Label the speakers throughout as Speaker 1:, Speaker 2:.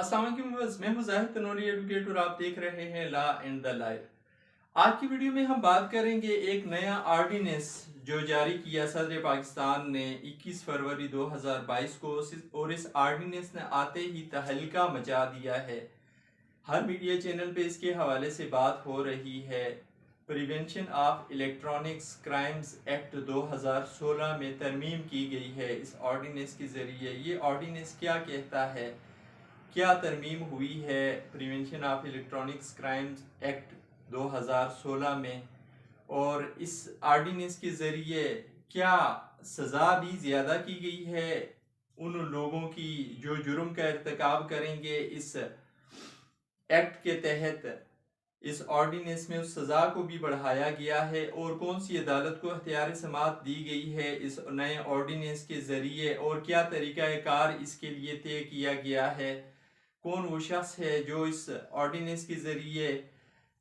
Speaker 1: अस्सलाम वालेकुम व्यूअर्स, मैं हूं जाहिद तनोरी एडवोकेट और आप देख रहे हैं लॉ एंड द लाइफ। आज की वीडियो में हम बात करेंगे एक नया ऑर्डिनेंस जो जारी किया सदर पाकिस्तान ने 21 फरवरी 2022 को, और इस ऑर्डिनेंस ने आते ही तहलका मचा दिया है। हर मीडिया चैनल पे इसके हवाले से बात हो रही है। Prevention of electronics crimes act 2016 में तरमीम की गई है इस ऑर्डिनेंस के ज़रिए। ये ऑर्डिनेंस क्या कहता है, क्या तरमीम हुई है prevention of electronics crimes act 2016 में, और इस ऑर्डिनेंस के ज़रिए क्या सज़ा भी ज़्यादा की गई है उन लोगों की जो जुर्म का इर्तिकाब करेंगे। इस एक्ट के तहत इस ऑर्डिनेंस में उस सज़ा को भी बढ़ाया गया है, और कौन सी अदालत को इख्तियार समाअत दी गई है इस नए ऑर्डिनेंस के ज़रिए, और क्या तरीक़ा कार इसके लिए तय किया गया है। कौन वो शख्स है जो इस ऑर्डिनेंस के ज़रिए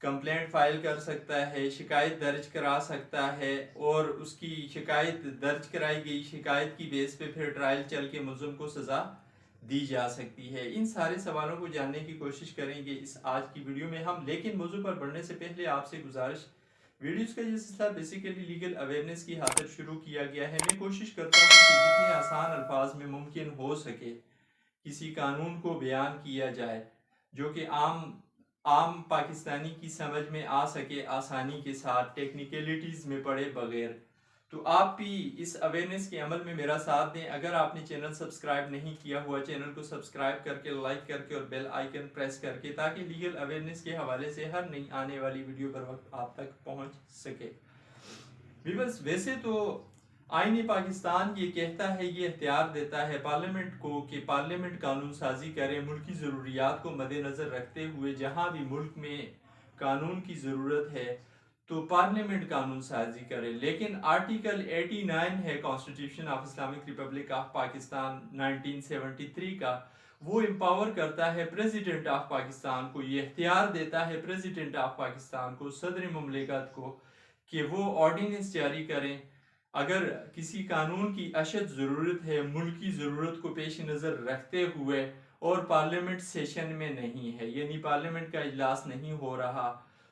Speaker 1: कंप्लेंट फाइल कर सकता है, शिकायत दर्ज करा सकता है, और उसकी शिकायत दर्ज कराई गई शिकायत की बेस पे फिर ट्रायल चल के मुलज़िम को सज़ा दी जा सकती है। इन सारे सवालों को जानने की कोशिश करेंगे इस आज की वीडियो में हम। लेकिन मौजू पर बढ़ने से पहले आपसे गुजारिश, वीडियोस का ये सिलसिला बेसिकली लीगल अवेयरनेस की खातिर शुरू किया गया है। मैं कोशिश करता हूँ कि जितने आसान अल्फाज में मुमकिन हो सके किसी कानून को बयान किया जाए जो कि आम पाकिस्तानी की समझ में आ सके, आसानी के साथ, टेक्निकलिटीज़ में पड़े बगैर। तो आप भी इस अवेयरनेस के अमल में मेरा साथ दें। अगर आपने चैनल सब्सक्राइब नहीं किया हुआ, चैनल को सब्सक्राइब करके, लाइक करके और बेल आइकन प्रेस करके, ताकि लीगल अवेयरनेस के हवाले से हर नई आने वाली वीडियो पर वक्त आप तक पहुंच सके। व्यूअर्स, वैसे तो आईन पाकिस्तान ये कहता है, ये इख्तियार देता है पार्लियामेंट को कि पार्लियामेंट कानून साजी करे मुल्की ज़रूरियात को मद्देनज़र रखते हुए। जहाँ भी मुल्क में कानून की ज़रूरत है तो पार्लियामेंट कानून साजी करे। लेकिन आर्टिकल 89 है constitution of Islamic Republic of Pakistan 1973 का, वो एम्पावर करता है प्रेसिडेंट ऑफ पाकिस्तान को, ये इख्तियार देता है प्रेसिडेंट ऑफ पाकिस्तान को, सदर मुमलिकत को, कि वो ऑर्डिनेंस जारी करें अगर किसी कानून की अशद ज़रूरत है मुल्की ज़रूरत को पेश नज़र रखते हुए और पार्लियामेंट सेशन में नहीं है, यानी पार्लियामेंट का इजलास नहीं हो रहा,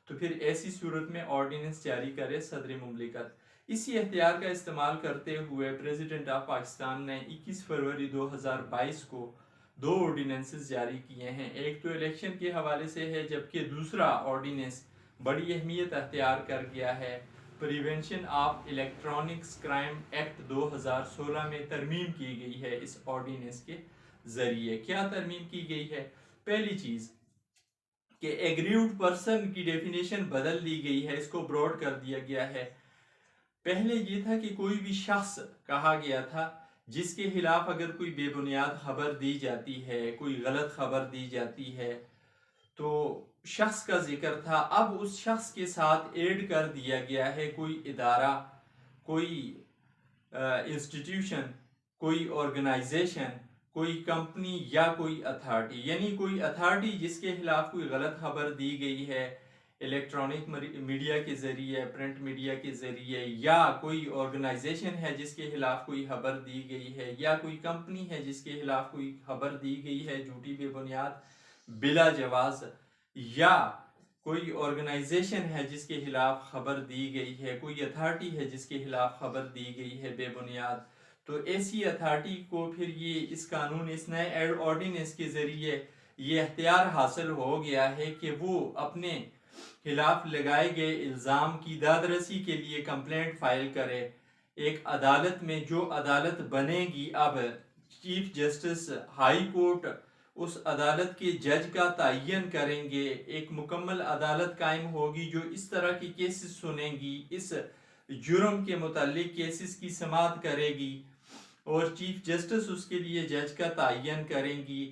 Speaker 1: तो फिर ऐसी सूरत में ऑर्डिनेंस जारी करे सदर मुमलिकत। इसी एख्तियार का इस्तेमाल करते हुए प्रेसिडेंट ऑफ पाकिस्तान ने 21 फरवरी 2022 को दो ऑर्डिनेंसेस जारी किए हैं। एक तो इलेक्शन के हवाले से है, जबकि दूसरा ऑर्डिनेंस बड़ी अहमियत अख्तियार कर गया है। Prevention of electronics crime act 2016 में तरमीम की गई है इस ऑर्डिनेंस के ज़रिए। क्या तरमीम की गई है? पहली चीज़ कि एग्रीव्ड पर्सन की डेफिनेशन बदल दी गई है, इसको ब्रॉड कर दिया गया है। पहले ये था कि कोई भी शख्स कहा गया था जिसके खिलाफ अगर कोई बेबुनियाद खबर दी जाती है, कोई गलत खबर दी जाती है, तो शख्स का जिक्र था। अब उस शख्स के साथ ऐड कर दिया गया है कोई इदारा, कोई इंस्टीट्यूशन, कोई ऑर्गेनाइजेशन, कोई कंपनी या कोई अथॉरिटी, यानी कोई अथॉरिटी जिसके खिलाफ कोई गलत खबर दी गई है इलेक्ट्रॉनिक मीडिया के ज़रिए, प्रिंट मीडिया के ज़रिए, या कोई ऑर्गेनाइजेशन है जिसके खिलाफ कोई खबर दी गई है, या कोई कंपनी है जिसके खिलाफ कोई खबर दी गई है झूठी बेबुनियाद बिला जवाज, या कोई ऑर्गेनाइजेशन है जिसके खिलाफ खबर दी गई है, कोई अथॉरिटी है जिसके खिलाफ खबर दी गई है बेबुनियाद, तो ऐसी अथॉरिटी को फिर ये इस कानून, इस नए ऑर्डिनेंस के ज़रिए ये अख्तियार हासिल हो गया है कि वो अपने खिलाफ लगाए गए इल्ज़ाम की दादरसी के लिए कंप्लेंट फाइल करे एक अदालत में। जो अदालत बनेगी, अब चीफ जस्टिस हाई कोर्ट उस अदालत के जज का तयन करेंगे। एक मुकम्मल अदालत कायम होगी जो इस तरह की केसेस सुनेगी, इस जुर्म के मुतालिक केसेस की समाअत करेगी, और चीफ जस्टिस उसके लिए जज का तयन करेंगी।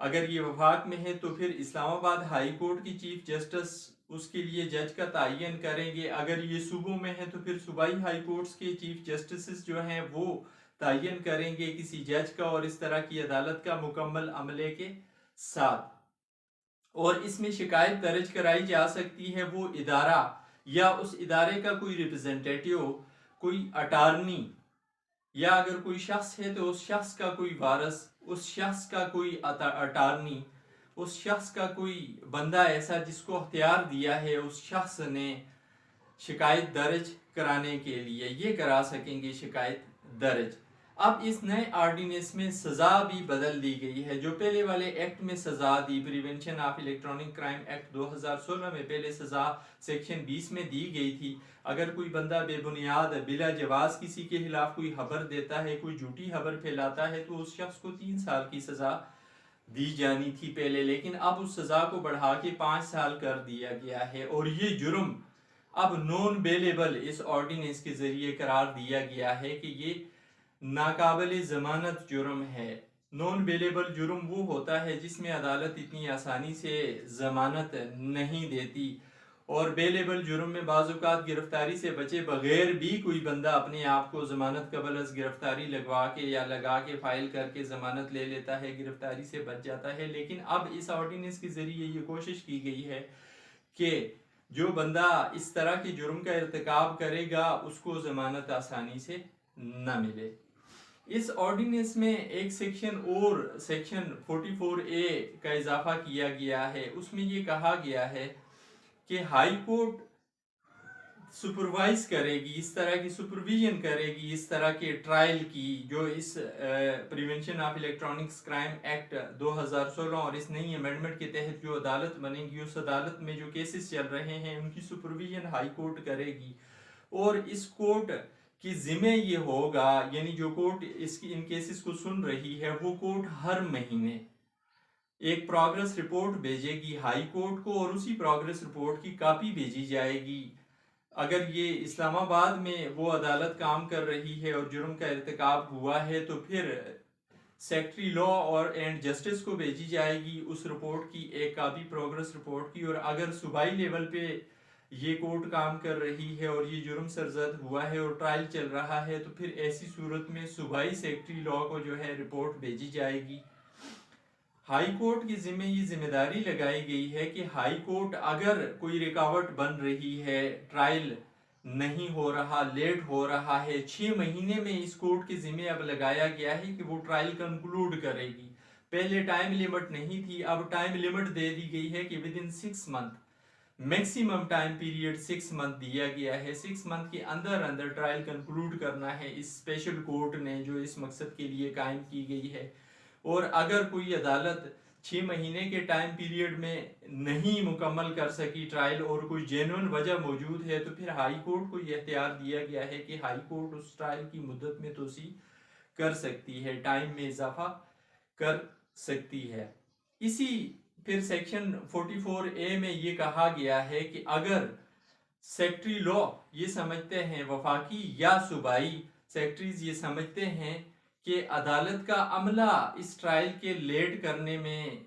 Speaker 1: अगर ये वफाक में है तो फिर इस्लामाबाद हाई कोर्ट की चीफ जस्टिस उसके लिए जज का तयन करेंगे। अगर ये सूबों में है तो फिर सूबाई हाई कोर्ट्स के चीफ जस्टिस जो हैं वो तयन करेंगे किसी जज का, और इस तरह की अदालत का मुकम्मल अमले के साथ। और इसमें शिकायत दर्ज कराई जा सकती है वो इदारा या उस इदारे का कोई रिप्रेजेंटेटिव, कोई अटारनी, या अगर कोई शख्स है तो उस शख्स का कोई वारस, उस शख्स का कोई अटारनी, उस शख्स का कोई बंदा ऐसा जिसको अख्तियार दिया है उस शख्स ने शिकायत दर्ज कराने के लिए, ये करा सकेंगे शिकायत दर्ज। अब इस नए आर्डिनेंस में सज़ा भी बदल दी गई है। जो पहले वाले एक्ट में सज़ा दी, prevention of electronic crime act 2016 में पहले सज़ा सेक्शन 20 में दी गई थी, अगर कोई बंदा बेबुनियाद बिला जवाज किसी के खिलाफ कोई खबर देता है, कोई झूठी खबर फैलाता है, तो उस शख्स को 3 साल की सज़ा दी जानी थी पहले, लेकिन अब उस सज़ा को बढ़ा के 5 साल कर दिया गया है। और ये जुर्म अब नॉन बेलेबल इस ऑर्डिनेंस के जरिए करार दिया गया है कि ये नाकाबिल ज़मानत जुर्म है। नॉन बेलेबल जुर्म वो होता है जिसमें अदालत इतनी आसानी से ज़मानत नहीं देती, और बेलेबल जुर्म में बाज़-औक़ात गिरफ्तारी से बचे बगैर भी कोई बंदा अपने आप को ज़मानत कबल अज़ गिरफ्तारी लगवा के या लगा के फ़ाइल करके ज़मानत ले लेता है, गिरफ्तारी से बच जाता है। लेकिन अब इस ऑर्डिनेंस के ज़रिए ये कोशिश की गई है कि जो बंदा इस तरह के जुर्म का इर्तिकाब करेगा उसको ज़मानत आसानी से न मिले। इस ऑर्डिनेंस में एक सेक्शन और सेक्शन 44A का इजाफा किया गया है। उसमें ये कहा गया है कि हाई कोर्ट सुपरवाइज करेगी, इस तरह की सुपरविजन करेगी इस तरह के ट्रायल की, जो इस prevention of electronics crime act 2016 और इस नई अमेंडमेंट के तहत जो अदालत बनेगी, उस अदालत में जो केसेस चल रहे हैं उनकी सुपरविजन हाई कोर्ट करेगी। और इस कोर्ट की जिम्मे ये होगा, यानी जो कोर्ट इन केसेस को सुन रही है वो कोर्ट हर महीने एक प्रोग्रेस रिपोर्ट भेजेगी हाई कोर्ट को, और उसी प्रोग्रेस रिपोर्ट की कॉपी भेजी जाएगी। अगर ये इस्लामाबाद में वो अदालत काम कर रही है और जुर्म का इर्तिकाब हुआ है तो फिर सेक्रेटरी लॉ और एंड जस्टिस को भेजी जाएगी उस रिपोर्ट की एक कॉपी, प्रोग्रेस रिपोर्ट की। और अगर सूबाई लेवल पे ये कोर्ट काम कर रही है और ये जुर्म सरजद हुआ है और ट्रायल चल रहा है तो फिर ऐसी सूरत में सूबाई सेक्रेटरी लॉ को जो है रिपोर्ट भेजी जाएगी। हाई कोर्ट की जिम्मे ये जिम्मेदारी लगाई गई है कि हाई कोर्ट अगर कोई रुकावट बन रही है, ट्रायल नहीं हो रहा, लेट हो रहा है, 6 महीने में इस कोर्ट के जिम्मे अब लगाया गया है कि वो ट्रायल कंक्लूड करेगी। पहले टाइम लिमिट नहीं थी, अब टाइम लिमिट दे दी गई है कि with in 6 month, maximum time period 6 month दिया गया है। 6 मंथ के अंदर अंदर ट्रायल कंक्लूड करना है इस स्पेशल कोर्ट ने जो इस मकसद के लिए कायम की गई है। और अगर कोई अदालत 6 महीने के टाइम पीरियड में नहीं मुकम्मल कर सकी ट्रायल और कोई जेन्युइन वजह मौजूद है तो फिर हाई कोर्ट को यह इख्तियार दिया गया है कि हाई कोर्ट उस ट्रायल की मुद्दत में तोसी कर सकती है, टाइम में इजाफा कर सकती है। इसी फिर सेक्शन 44A में ये कहा गया है कि अगर सेक्रेटरी लॉ ये समझते हैं, वफाकी या सूबाई सेक्रेटरीज ये समझते हैं कि अदालत का अमला इस ट्रायल के लेट करने में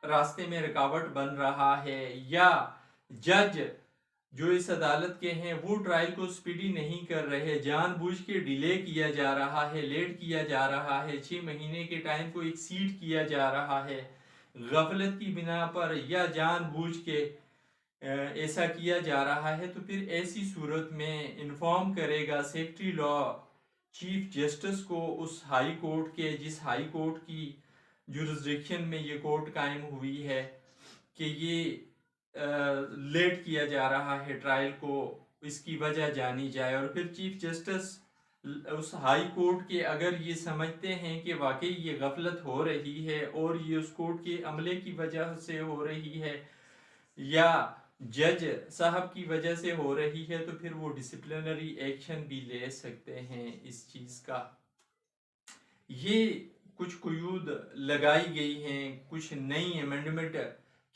Speaker 1: रास्ते में रुकावट बन रहा है, या जज जो इस अदालत के हैं वो ट्रायल को स्पीडी नहीं कर रहे, जानबूझ के डिले किया जा रहा है, लेट किया जा रहा है, 6 महीने के टाइम को एक्सीड किया जा रहा है गफलत की बिना पर, या जानबूझ के ऐसा किया जा रहा है, तो फिर ऐसी सूरत में इन्फॉर्म करेगा सेक्रेटरी लॉ चीफ जस्टिस को उस हाई कोर्ट के, जिस हाई कोर्ट की जुरिस्डिक्शन में ये कोर्ट कायम हुई है, कि ये लेट किया जा रहा है ट्रायल को, इसकी वजह जानी जाए। और फिर चीफ जस्टिस उस हाई कोर्ट के अगर ये समझते हैं कि वाकई ये गफलत हो रही है और ये उस कोर्ट के अमले की वजह से हो रही है या जज साहब की वजह से हो रही है, तो फिर वो डिसिप्लिनरी एक्शन भी ले सकते हैं इस चीज़ का। ये कुछ कुयूद लगाई गई हैं, कुछ नई अमेंडमेंट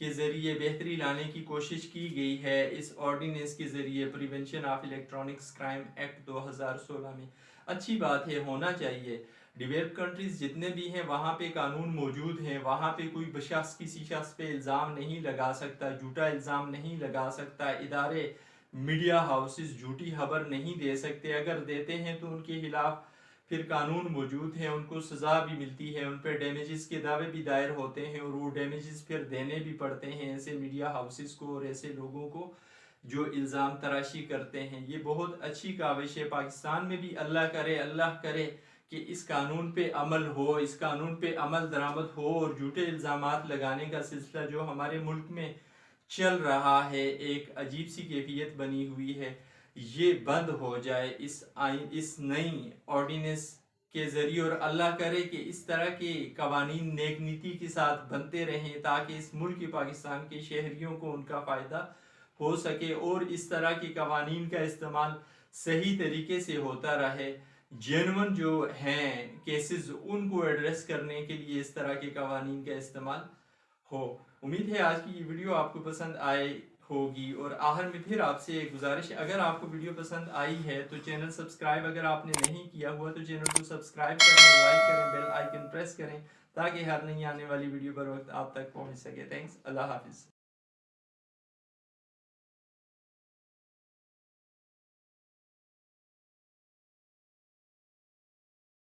Speaker 1: के ज़रिए बेहतरी लाने की कोशिश की गई है इस ऑर्डिनेंस के ज़रिए prevention of electronics crime act 2016 में। अच्छी बात है, होना चाहिए। डेवलप कंट्रीज जितने भी हैं वहाँ पे कानून मौजूद हैं, वहाँ पे कोई शख्स किसी शख्स पे इल्ज़ाम नहीं लगा सकता, झूठा इल्ज़ाम नहीं लगा सकता, इदारे मीडिया हाउसेस झूठी खबर नहीं दे सकते, अगर देते हैं तो उनके खिलाफ फिर कानून मौजूद है, उनको सज़ा भी मिलती है, उन पर डैमेजेस के दावे भी दायर होते हैं और वो डैमेजेस फिर देने भी पड़ते हैं ऐसे मीडिया हाउसेस को और ऐसे लोगों को जो इल्ज़ाम तराशी करते हैं। ये बहुत अच्छी काविश है। पाकिस्तान में भी अल्लाह करे کہ اس قانون پہ عمل ہو، اس قانون پہ عمل درآمد ہو اور جھوٹے الزامات لگانے کا سلسلہ جو ہمارے ملک میں چل رہا ہے، ایک عجیب سی کیفیت بنی ہوئی ہے، یہ بند ہو جائے اس نئی آرڈیننس کے ذریعے، اور اللہ کرے کہ اس طرح کے قوانین نیک نیتی کے ساتھ بنتے رہیں تاکہ اس ملک پاکستان کے شہریوں کو ان کا فائدہ ہو سکے اور اس طرح کے قوانین کا استعمال صحیح طریقے سے ہوتا رہے۔ جینون جو ہیں کیسز ان کو ایڈریس کرنے کے لیے اس طرح کے قوانین کا استعمال ہو۔ امید ہے آج کی یہ ویڈیو آپ کو پسند آئے ہوگی، اور آخر میں پھر آپ سے ایک گزارش ہے، اگر آپ کو ویڈیو پسند آئی ہے تو چینل سبسکرائب اگر آپ نے نہیں کیا ہوا تو چینل کو سبسکرائب کریں، لائک کریں، بیل آئیکن پریس کریں تاکہ ہر نئی آنے والی ویڈیو پر وقت آپ تک پہنچ سکے۔ تھینکس، اللہ حافظ۔